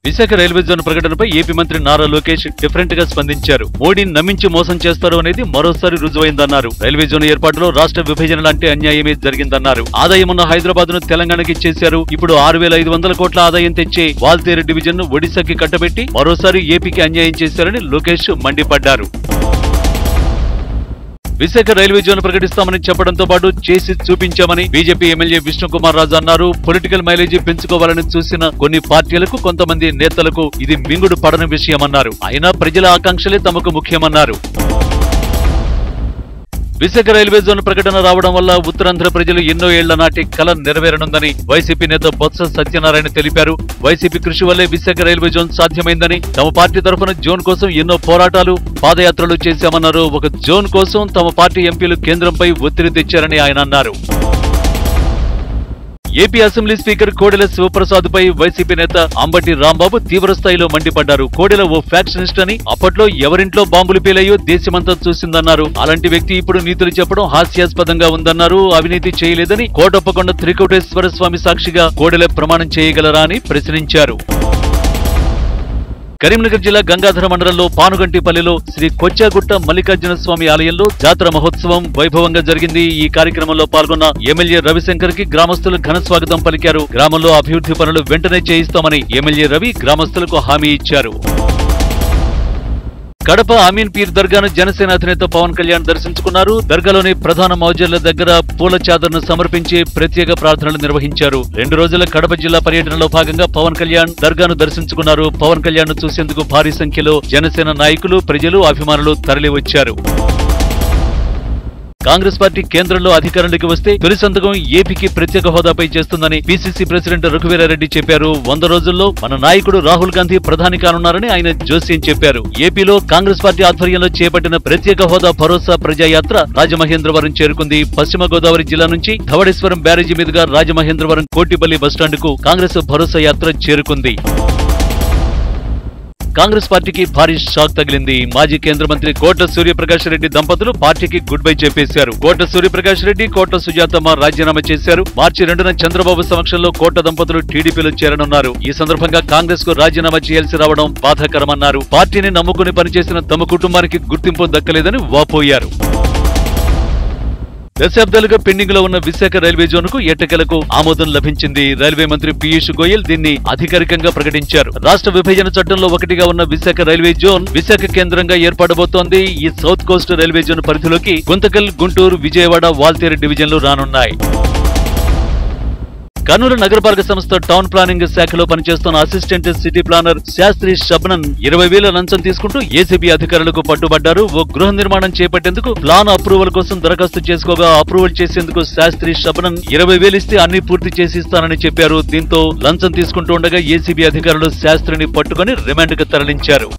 Visakha railway zone ప్రకటనపై AP మంత్రి Nara Lokesh different గా స్పందించారు. మోడీని నమ్మించి మోసం చేస్తారు అనేది మరోసారి రుజువైందన్నారు. రైల్వే జోన్ ఏర్పాటులో రాష్ట్ర విభజన లాంటి అన్యాయమే జరిగిందన్నారు. ఆదాయం ఉన్న హైదరాబాద్ ను తెలంగాణకి ఇచ్చేశారు. ఇప్పుడు 6,500 కోట్ల ఆదాయం తెచ్చే వాల్తేరు డివిజన్ ను ఒడిశాకి కట్టబెట్టి మరోసారి ఏపీకి అన్యాయం చేశారని లోకేష్ మండిపడ్డారు. విశాఖ రైల్వే జోన్ ప్రకటిస్తామని చెప్పడంతో పాటు చేసి చూపించామని బీజేపీ ఎమ్మెల్యే విష్ణుకుమార్ రాజు అన్నారు. పొలిటికల్ మైలేజీ పెంచుకోవాలని చూసిన కొన్ని పార్టీలకు, కొంతమంది నేతలకు ఇది మింగుడు పడని విషయమన్నారు. అయినా ప్రజల ఆకాంక్షలే తమకు ముఖ్యమన్నారు. విశాఖ రైల్వే జోన్ ప్రకటన రావడం వల్ల ఉత్తరాంధ్ర ప్రజలు ఎన్నో ఏళ్ల నాటి కల నెరవేరనుందని వైసీపీ నేత బొత్స సత్యనారాయణ తెలిపారు. వైసీపీ కృషి వల్లే విశాఖ రైల్వే జోన్ సాధ్యమైందని, తమ పార్టీ తరఫున జోన్ కోసం ఎన్నో పోరాటాలు, పాదయాత్రలు చేశామన్నారు. ఒక జోన్ కోసం తమ పార్టీ ఎంపీలు కేంద్రంపై ఒత్తిడి తెచ్చారని ఆయన అన్నారు. AP assembly speaker Kodela Sivaprasad పై వైసీపీ నేత అంబటి రాంబాబు తీవ్రస్థాయిలో మండిపడ్డారు. కోడెల ఓ ఫ్యాక్షనిస్ట్ అని, అప్పట్లో ఎవరింట్లో బాంబులు పేలాయో దేశమంతా చూసిందన్నారు. అలాంటి వ్యక్తి ఇప్పుడు నీతులు చెప్పడం హాస్యాస్పదంగా ఉందన్నారు. అవినీతి చేయలేదని కోటప్పకొండ త్రికోటేశ్వర స్వామి సాక్షిగా కోడెల ప్రమాణం చేయగలరా అని ప్రశ్నించారు. కరీంనగర్ జిల్లా గంగాధర మండలంలో పానుగంటిపల్లిలో శ్రీ కొచ్చాగుట్ట మల్లికార్జున స్వామి ఆలయంలో జాతర మహోత్సవం వైభవంగా జరిగింది. ఈ కార్యక్రమంలో పాల్గొన్న ఎమ్మెల్యే రవిశంకర్ కి గ్రామస్తులు ఘన స్వాగతం పలికారు. గ్రామంలో అభివృద్ధి పనులు వెంటనే చేయిస్తామని ఎమ్మెల్యే రవి గ్రామస్తులకు హామీ ఇచ్చారు. కడప అమీన్ పీర్ దర్గాను జనసేన అధినేత పవన్ కళ్యాణ్ దర్శించుకున్నారు. దర్గాలోని ప్రధాన మౌజర్ల దగ్గర పూల చాదర్ను సమర్పించి ప్రత్యేక ప్రార్థనలు నిర్వహించారు. 2 రోజుల కడప జిల్లా పర్యటనలో భాగంగా పవన్ కళ్యాణ్ దర్గాను దర్శించుకున్నారు. పవన్ కళ్యాణ్ ను చూసేందుకు భారీ సంఖ్యలో జనసేన నాయకులు, ప్రజలు, అభిమానులు తరలివచ్చారు. కాంగ్రెస్ పార్టీ కేంద్రంలో అధికారంలోకి వస్తే తొలి సంతకం ఏపీకి ప్రత్యేక హోదాపై చేస్తుందని పీసీసీ ప్రెసిడెంట్ రఘువీరారెడ్డి చెప్పారు. 100 రోజుల్లో మన నాయకుడు రాహుల్ గాంధీ ప్రధాని కానున్నారని ఆయన జోస్యం చెప్పారు. ఏపీలో కాంగ్రెస్ పార్టీ ఆధ్వర్యంలో చేపట్టిన ప్రత్యేక హోదా భరోసా ప్రజాయాత్ర రాజమహేంద్రవరం చేరుకుంది. పశ్చిమ గోదావరి జిల్లా నుంచి ధవళేశ్వరం బ్యారేజీ మీదుగా రాజమహేంద్రవరం కోటిపల్లి బస్టాండ్కు కాంగ్రెస్ భరోసా యాత్ర చేరుకుంది. కాంగ్రెస్ పార్టీకి భారీ షాక్ తగిలింది. మాజీ కేంద్ర మంత్రి కోట్ల సూర్యప్రకాష్ రెడ్డి దంపతులు పార్టీకి గుడ్ బై చెప్పేశారు. కోట్ల సూర్యప్రకాష్ రెడ్డి, కోట్ల సుజాతమ్మ రాజీనామా చేశారు. మార్చి 2న చంద్రబాబు సమక్షంలో కోట్ల దంపతులు టీడీపీలో చేరనున్నారు. ఈ సందర్భంగా కాంగ్రెస్ కు రాజీనామా చేయాల్సి రావడం బాధాకరమన్నారు. పార్టీని నమ్ముకుని పనిచేసిన తమ కుటుంబానికి గుర్తింపు దక్కలేదని వాపోయారు. దశాబ్దాలుగా పెండింగ్ లో ఉన్న విశాఖ రైల్వే జోన్ కు ఎట్టకేలకు ఆమోదం లభించింది. రైల్వే మంత్రి పీయూష్ గోయల్ దీన్ని అధికారికంగా ప్రకటించారు. రాష్ట్ర విభజన చట్టంలో ఒకటిగా ఉన్న విశాఖ రైల్వే జోన్ విశాఖ కేంద్రంగా ఏర్పడబోతోంది. ఈ సౌత్ కోస్ట్ రైల్వే జోన్ పరిధిలోకి గుంతకల్, గుంటూరు, విజయవాడ, వాల్తేరు డివిజన్లు రానున్నాయి. కర్నూలు నగరపాలక సంస్థ టౌన్ ప్లానింగ్ శాఖలో పనిచేస్తున్న అసిస్టెంట్ సిటీ ప్లానర్ శాస్త్రి శబ్నన్ 20,000 లంచం తీసుకుంటూ ఏసీబీ అధికారులకు పట్టుబడ్డారు. ఓ గృహ నిర్మాణం చేపట్టేందుకు ప్లాన్ అప్రూవల్ కోసం దరఖాస్తు చేసుకోగా అప్రూవల్ చేసేందుకు శాస్త్రి శబ్నన్ 20,000 ఇస్తే అన్ని పూర్తి చేసిస్తానని చెప్పారు. దీంతో లంచం తీసుకుంటూ ఉండగా ఏసీబీ అధికారులు శాస్త్రిని పట్టుకుని రిమాండ్కు తరలించారు.